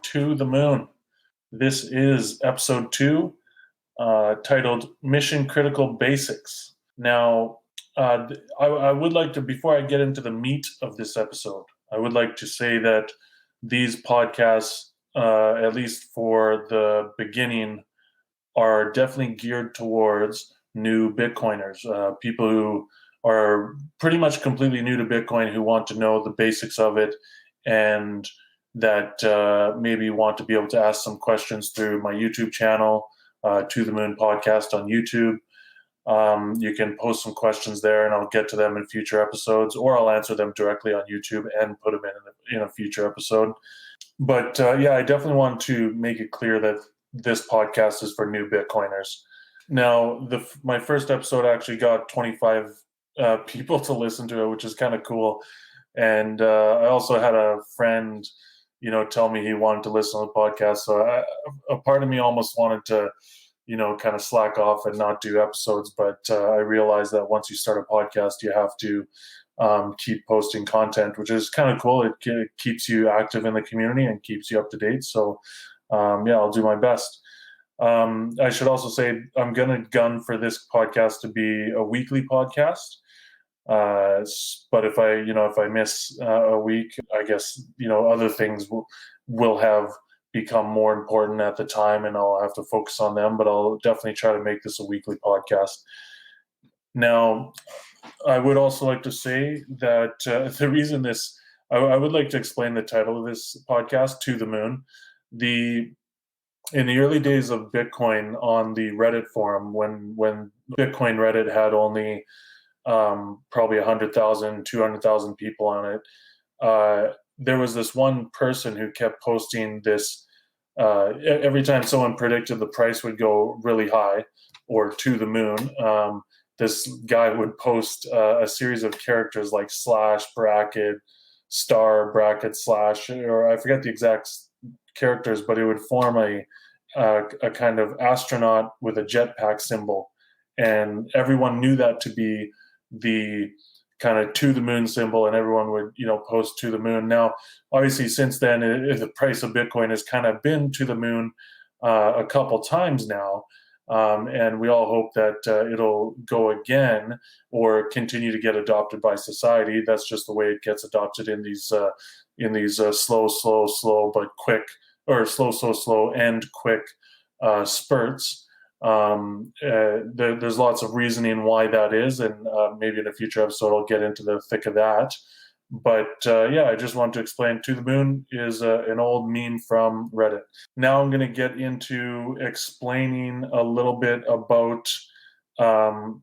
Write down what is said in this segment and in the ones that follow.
to the moon. This is episode 2, titled Mission Critical Basics. Now, I would like to, before I get into the meat of this episode, I would like to say that these podcasts, at least for the beginning, are definitely geared towards new Bitcoiners, people who are pretty much completely new to Bitcoin, who want to know the basics of it, and that maybe want to be able to ask some questions through my YouTube channel, To the Moon Podcast on YouTube. You can post some questions there, and I'll get to them in future episodes, or I'll answer them directly on YouTube and put them in a future episode. But I definitely want to make it clear that this podcast is for new Bitcoiners. Now, my first episode actually got 25 people to listen to it, which is kind of cool. And I also had a friend, tell me he wanted to listen to the podcast. So a part of me almost wanted to, kind of slack off and not do episodes. But I realized that once you start a podcast, you have to keep posting content, which is kind of cool. It keeps you active in the community and keeps you up to date. So, I'll do my best. I should also say I'm going to gun for this podcast to be a weekly podcast. But if I miss a week, I guess, other things will have become more important at the time, and I'll have to focus on them, but I'll definitely try to make this a weekly podcast. Now, I would also like to say that the reason I would like to explain the title of this podcast, To the Moon. In the early days of Bitcoin on the Reddit forum, when Bitcoin Reddit had only probably 100,000, 200,000 people on it, there was this one person who kept posting this. Every time someone predicted the price would go really high or to the moon, this guy would post a series of characters like slash, bracket, star, bracket, slash, or I forget the exact characters, but it would form a kind of astronaut with a jetpack symbol. And everyone knew that to be the kind of to the moon symbol, and everyone would, post to the moon. Now, obviously, since then, the price of Bitcoin has kind of been to the moon a couple times now. And we all hope that it'll go again or continue to get adopted by society. That's just the way it gets adopted in these slow, but quick, or slow, and quick spurts. There's lots of reasoning why that is, and maybe in a future episode I'll get into the thick of that. But I just want to explain To the Moon is an old meme from Reddit. Now I'm going to get into explaining a little bit about Bitcoin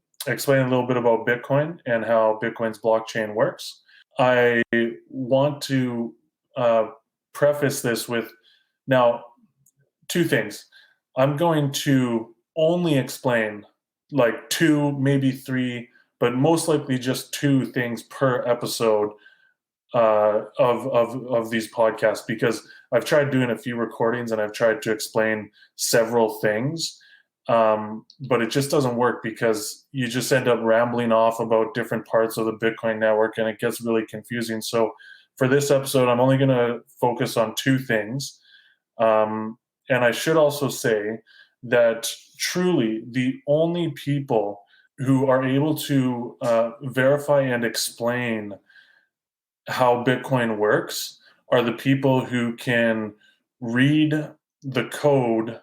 and how Bitcoin's blockchain works. I want to preface this with now two things. I'm going to only explain like 2, maybe 3, but most likely just 2 things per episode of these podcasts, because I've tried doing a few recordings and I've tried to explain several things, but it just doesn't work because you just end up rambling off about different parts of the Bitcoin network and it gets really confusing. So for this episode, I'm only going to focus on 2 things. And I should also say that truly the only people who are able to verify and explain how Bitcoin works are the people who can read the code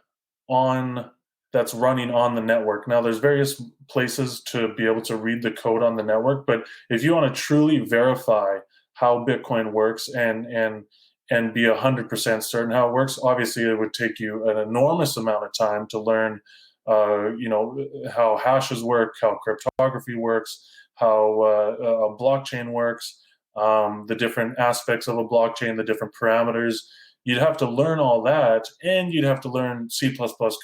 that's running on the network. Now, there's various places to be able to read the code on the network, but if you want to truly verify how Bitcoin works and be 100% certain how it works, obviously it would take you an enormous amount of time to learn, how hashes work, how cryptography works, how a blockchain works, the different aspects of a blockchain, the different parameters. You'd have to learn all that, and you'd have to learn C++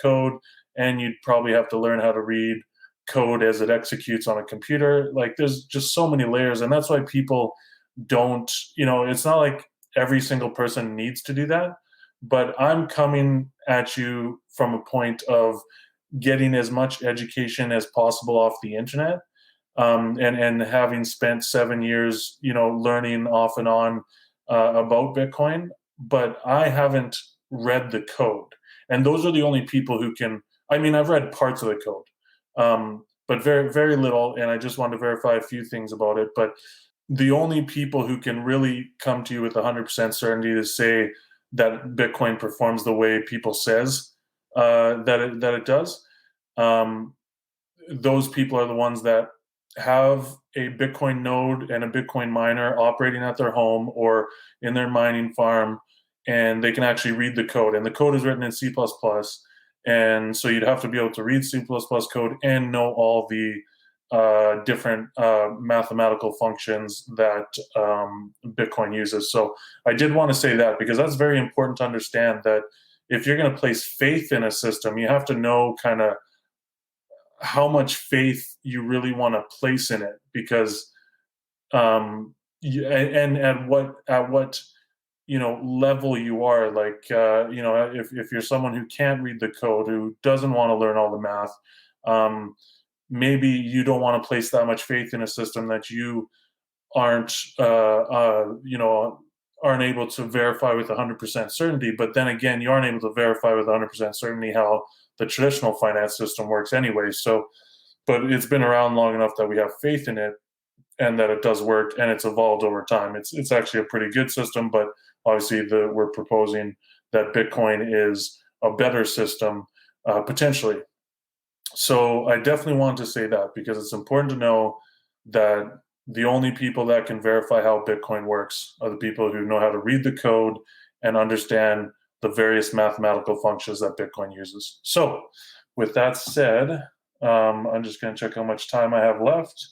code, and you'd probably have to learn how to read code as it executes on a computer. Like, there's just so many layers, and that's why people don't, it's not like every single person needs to do that, but I'm coming at you from a point of getting as much education as possible off the internet, and having spent 7 years, learning off and on about Bitcoin. But I haven't read the code. And those are the only people who can. I mean, I've read parts of the code, but very, very little. And I just wanted to verify a few things about it. But the only people who can really come to you with 100% certainty to say that Bitcoin performs the way people says that it does, those people are the ones that have a Bitcoin node and a Bitcoin miner operating at their home or in their mining farm, and they can actually read the code. And the code is written in C++, and so you'd have to be able to read C++ code and know all the different mathematical functions that Bitcoin uses. So I did want to say that because that's very important to understand, that if you're going to place faith in a system, you have to know kind of how much faith you really want to place in it, because and at what level you are, like if you're someone who can't read the code, who doesn't want to learn all the math, maybe you don't want to place that much faith in a system that you aren't aren't able to verify with 100% certainty. But then again, you aren't able to verify with 100% certainty how the traditional finance system works anyway. So, but it's been around long enough that we have faith in it and that it does work, and it's evolved over time. It's actually a pretty good system, but obviously we're proposing that Bitcoin is a better system potentially. So I definitely want to say that, because it's important to know that the only people that can verify how Bitcoin works are the people who know how to read the code and understand the various mathematical functions that Bitcoin uses. So with that said, I'm just going to check how much time I have left.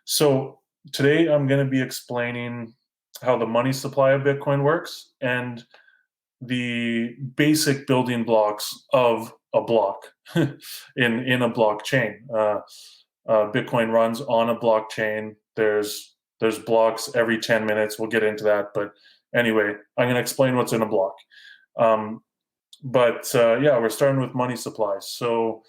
So today I'm going to be explaining how the money supply of Bitcoin works and the basic building blocks of a block in a blockchain. Bitcoin runs on a blockchain. There's blocks every 10 minutes. We'll get into that, but anyway, I'm going to explain what's in a block. We're starting with money supplies. So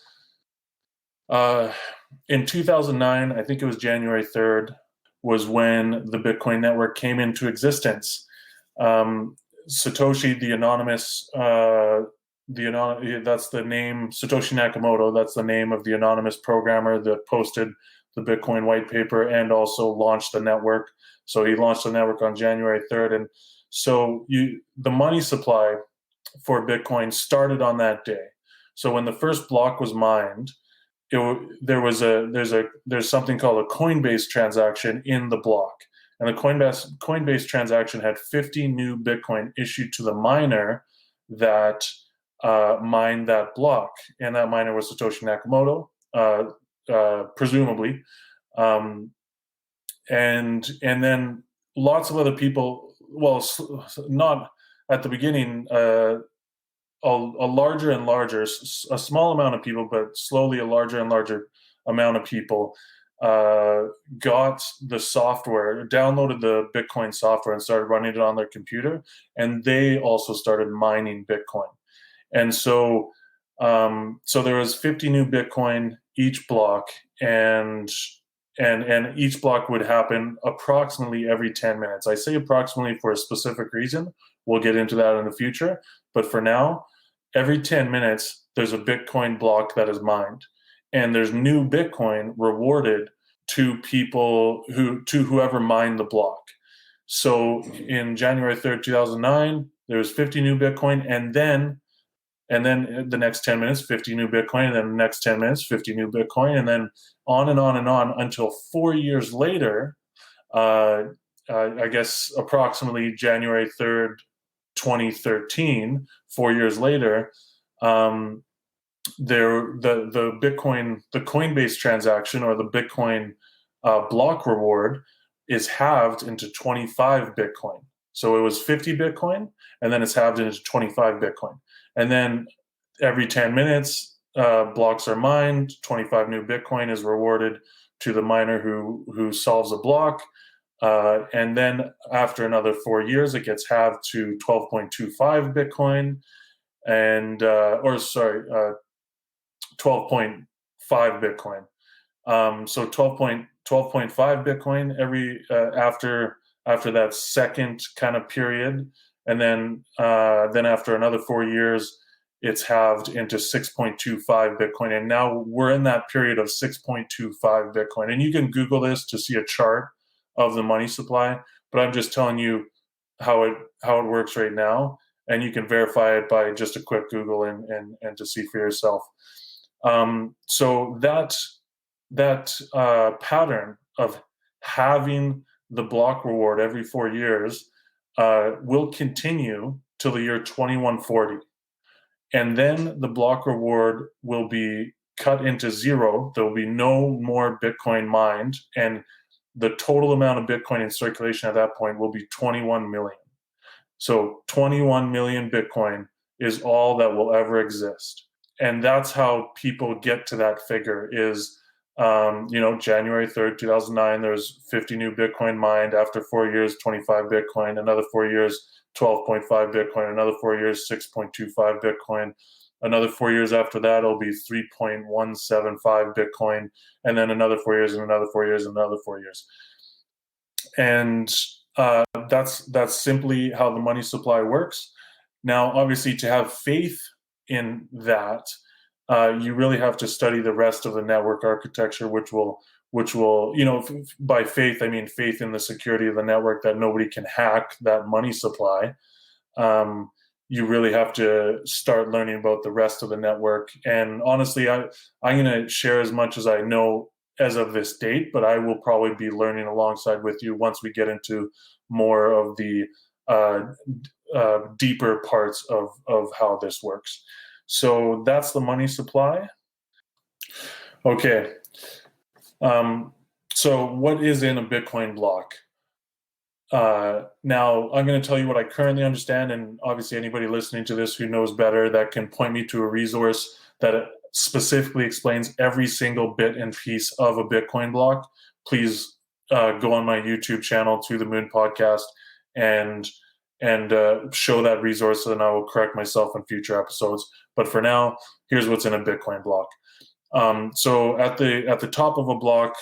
in 2009, I think it was January 3rd, was when the Bitcoin network came into existence. Satoshi, the anonymous, that's the name, Satoshi Nakamoto, that's the name of the anonymous programmer that posted the Bitcoin white paper and also launched the network. So he launched the network on January 3rd. And so the money supply for Bitcoin started on that day. So when the first block was mined, there's something called a Coinbase transaction in the block. And the Coinbase transaction had 50 new Bitcoin issued to the miner that mined that block. And that miner was Satoshi Nakamoto, presumably. And then lots of other people, well, not at the beginning, a larger and larger, a small amount of people, but slowly a larger and larger amount of people got the software, downloaded the Bitcoin software and started running it on their computer. And they also started mining Bitcoin. And so there was 50 new Bitcoin each block, and each block would happen approximately every 10 minutes. I say approximately for a specific reason. We'll get into that in the future. But for now, every 10 minutes, there's a Bitcoin block that is mined. And there's new Bitcoin rewarded to whoever mined the block. So in January 3rd, 2009, there was 50 new Bitcoin, and then the next 10 minutes, 50 new Bitcoin, and then the next 10 minutes, 50 new Bitcoin, and then on and on and on until 4 years later, I guess approximately January 3rd, 2013, 4 years later, the Coinbase transaction, or the Bitcoin block reward, is halved into 25 Bitcoin. So it was 50 Bitcoin, and then it's halved into 25 Bitcoin. And then every 10 minutes, blocks are mined, 25 new Bitcoin is rewarded to the miner who solves a block. And then after another 4 years, it gets halved to 12.25 Bitcoin, 12.5 Bitcoin. So 12.5 Bitcoin every after that second kind of period, and then after another 4 years, it's halved into 6.25 Bitcoin, and now we're in that period of 6.25 Bitcoin. And you can Google this to see a chart of the money supply, but I'm just telling you how it works right now, and you can verify it by just a quick Google and to see for yourself. So that pattern of having the block reward every 4 years will continue till the year 2140. And then the block reward will be cut into zero. There will be no more Bitcoin mined. And the total amount of Bitcoin in circulation at that point will be 21 million. So 21 million Bitcoin is all that will ever exist. And that's how people get to that figure is, January 3rd, 2009, there's 50 new Bitcoin mined. After 4 years, 25 Bitcoin. Another 4 years, 12.5 Bitcoin. Another 4 years, 6.25 Bitcoin. Another 4 years after that, it'll be 3.175 Bitcoin. And then another 4 years, and another 4 years, and another 4 years. And that's simply how the money supply works. Now, obviously, to have faith in that, you really have to study the rest of the network architecture, which will, by faith, I mean faith in the security of the network, that nobody can hack that money supply. You really have to start learning about the rest of the network. And honestly, I'm going to share as much as I know as of this date, but I will probably be learning alongside with you once we get into more of the deeper parts of how this works. So that's the money supply. Okay. So what is in a Bitcoin block? Now, I'm going to tell you what I currently understand, and obviously anybody listening to this who knows better that can point me to a resource that specifically explains every single bit and piece of a Bitcoin block, please go on my YouTube channel, To the Moon Podcast, and show that resource, and I will correct myself in future episodes. But for now, here's what's in a Bitcoin block. So at the top of a block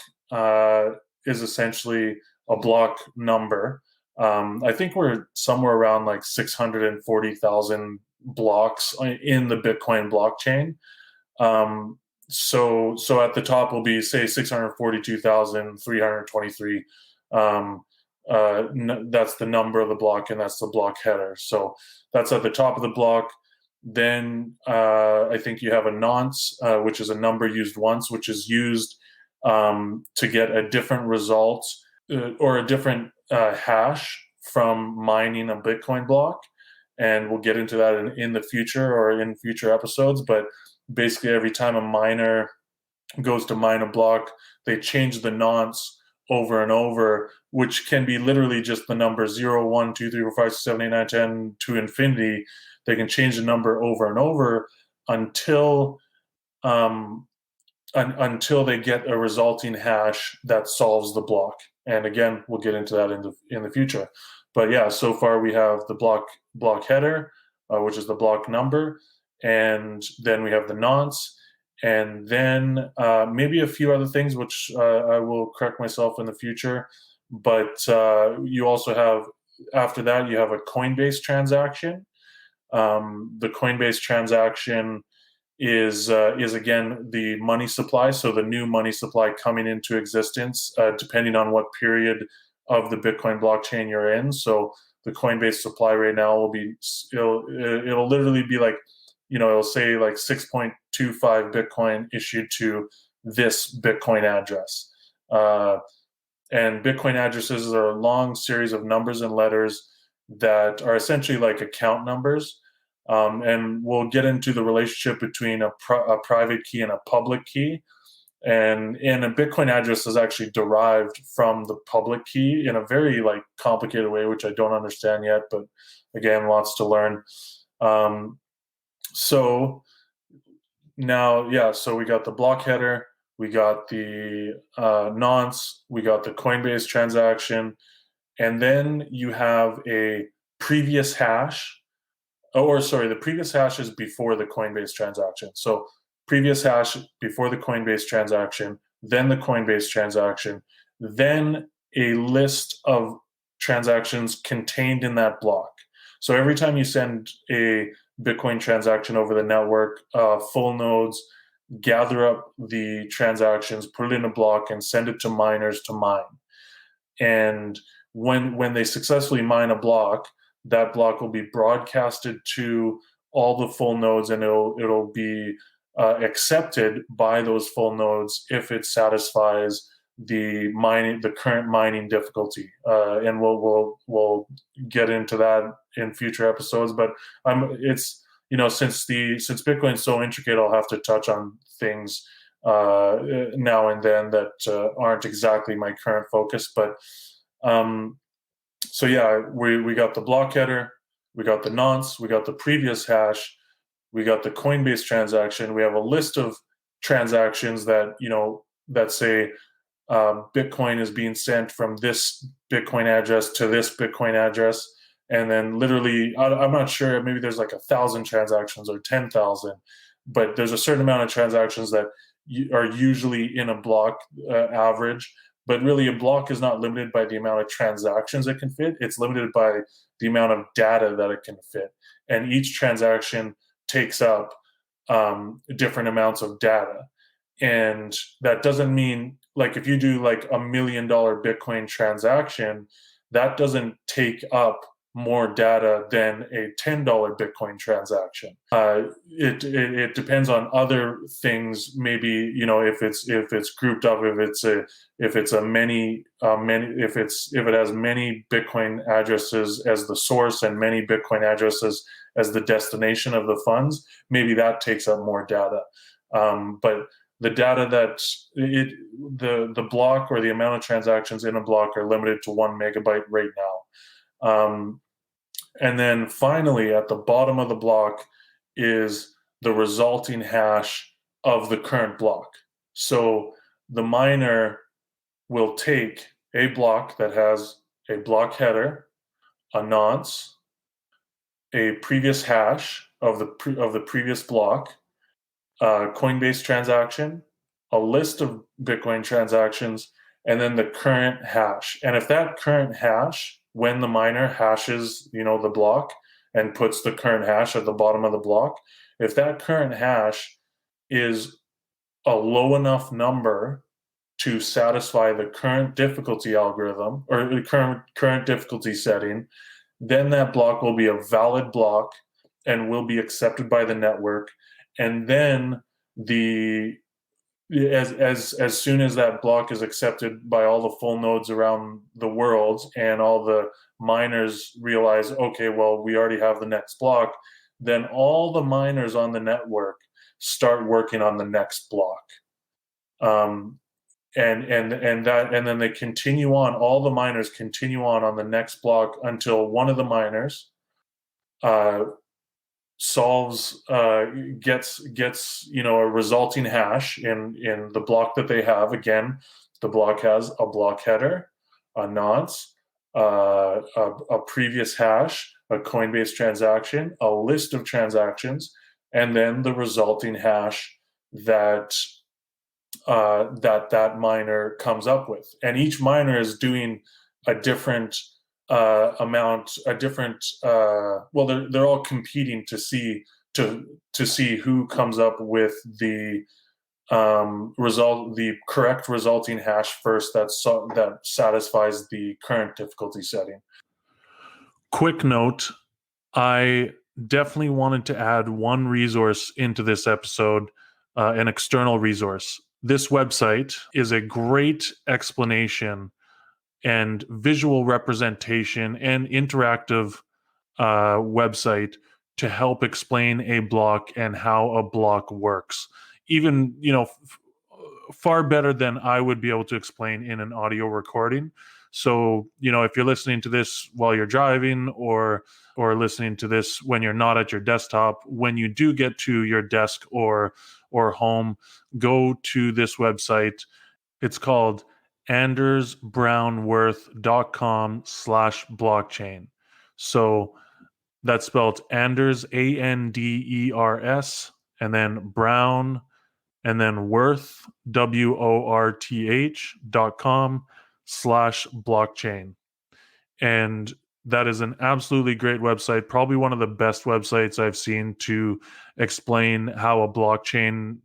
is essentially a block number. I think we're somewhere around like 640,000 blocks in the Bitcoin blockchain. So at the top will be, say, 642,323. That's the number of the block, and that's the block header. So that's at the top of the block. Then I think you have a nonce, which is a number used once, which is used to get a different result or a different hash from mining a Bitcoin block. And we'll get into that in the future or in future episodes. But basically, every time a miner goes to mine a block, they change the nonce over and over, which can be literally just the number 0, 1, 2, 3, 4, 5, 6, 7, 8, 9, 10 to infinity. They can change the number over and over until they get a resulting hash that solves the block. And again, we'll get into that in the future. But yeah, so far we have the block header, which is the block number, and then we have the nonce, and then maybe a few other things, which I will correct myself in the future. But you also have, after that, you have a Coinbase transaction. The Coinbase transaction is again the money supply. So the new money supply coming into existence, depending on what period of the Bitcoin blockchain you're in. So the Coinbase supply right now will be, it'll literally be like, it'll say like 6.25 Bitcoin issued to this Bitcoin address. And Bitcoin addresses are a long series of numbers and letters that are essentially like account numbers. And we'll get into the relationship between a private key and a public key. And a Bitcoin address is actually derived from the public key in a very like complicated way, which I don't understand yet, but again, lots to learn. So now, yeah, so we got the block header, we got the nonce, we got the Coinbase transaction, and then you have a previous hash. The previous hash is before the Coinbase transaction. So previous hash before the Coinbase transaction, then the Coinbase transaction, then a list of transactions contained in that block. So every time you send a Bitcoin transaction over the network, full nodes gather up the transactions, put it in a block, and send it to miners to mine. And when they successfully mine a block, that block will be broadcasted to all the full nodes, and it'll be accepted by those full nodes if it satisfies the current mining difficulty. And we'll get into that in future episodes. But it's since Bitcoin is so intricate, I'll have to touch on things now and then that aren't exactly my current focus. But so yeah, we got the block header, we got the nonce, we got the previous hash, we got the Coinbase transaction. We have a list of transactions that that say Bitcoin is being sent from this Bitcoin address to this Bitcoin address, and then literally, I'm not sure, maybe there's like 1,000 transactions or 10,000, but there's a certain amount of transactions that are usually in a block average. But really, a block is not limited by the amount of transactions it can fit. It's limited by the amount of data that it can fit. And each transaction takes up different amounts of data. And that doesn't mean, like, if you do like $1 million Bitcoin transaction, that doesn't take up more data than a $10 Bitcoin transaction. It depends on other things. Maybe if it's grouped up, if it has many Bitcoin addresses as the source and many Bitcoin addresses as the destination of the funds, maybe that takes up more data. But the data that the block or the amount of transactions in a block are limited to 1 megabyte right now. And then finally, at the bottom of the block is the resulting hash of the current block. So the miner will take a block that has a block header, a nonce, a previous hash of the previous block, a Coinbase transaction, a list of Bitcoin transactions, and then the current hash. And if that current hash, when the miner hashes, the block and puts the current hash at the bottom of the block, if that current hash is a low enough number to satisfy the current difficulty algorithm or the current difficulty setting, then that block will be a valid block and will be accepted by the network. And then as soon as that block is accepted by all the full nodes around the world and all the miners realize, okay, well, we already have the next block, then all the miners on the network start working on the next block. And then they continue on, all the miners continue on the next block until one of the miners gets a resulting hash in the block that they have. Again, the block has a block header, a nonce, a previous hash, a Coinbase transaction, a list of transactions, and then the resulting hash that miner comes up with. And each miner is doing a different amount, a different. They're all competing to see who comes up with the the correct resulting hash first that satisfies the current difficulty setting. Quick note: I definitely wanted to add one resource into this episode, an external resource. This website is a great explanation and visual representation and interactive website to help explain a block and how a block works. Even, far better than I would be able to explain in an audio recording. So, if you're listening to this while you're driving or listening to this when you're not at your desktop, when you do get to your desk or home, go to this website. It's called andersbrownworth.com/blockchain. So that's spelled Anders, Anders, and then Brown, and then Worth, WORTH.com/blockchain. And That is an absolutely great website, probably one of the best websites I've seen to explain how a blockchain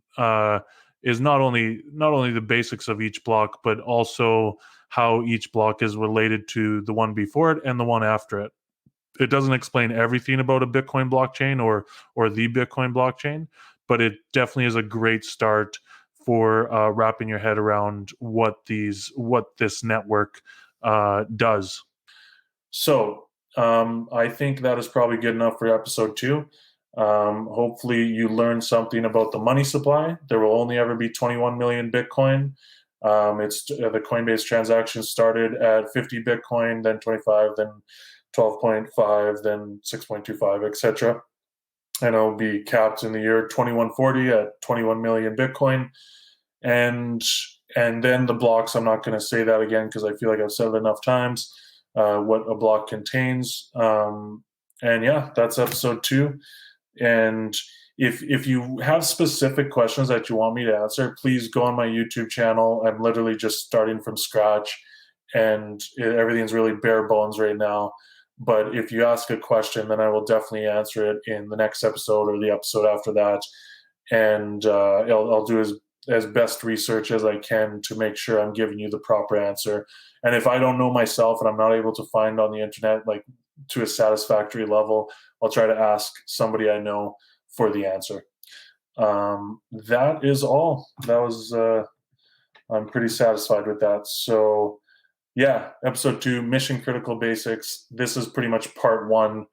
is not only the basics of each block, but also how each block is related to the one before it and the one after it. It doesn't explain everything about a Bitcoin blockchain or the Bitcoin blockchain, but it definitely is a great start for wrapping your head around what this network does. So I think that is probably good enough for episode 2. Hopefully, you learned something about the money supply. There will only ever be 21 million Bitcoin. It's the Coinbase transaction started at 50 Bitcoin, then 25, then 12.5, then 6.25, etc. And it'll be capped in the year 2140 at 21 million Bitcoin. And then the blocks, I'm not going to say that again because I feel like I've said it enough times, what a block contains. And yeah, that's episode 2. And if you have specific questions that you want me to answer, please go on my YouTube channel. I'm literally just starting from scratch, and everything's really bare bones right now. But if you ask a question, then I will definitely answer it in the next episode or the episode after that. And I'll do as best research as I can to make sure I'm giving you the proper answer. And if I don't know myself and I'm not able to find on the internet, like to a satisfactory level, I'll try to ask somebody I know for the answer. That is all. That was, I'm pretty satisfied with that. So yeah, episode 2, Mission Critical Basics. This is pretty much part 1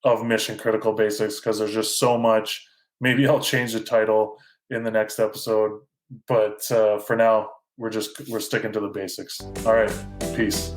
of Mission Critical Basics because there's just so much. Maybe I'll change the title in the next episode, but for now, we're sticking to the basics. All right, peace.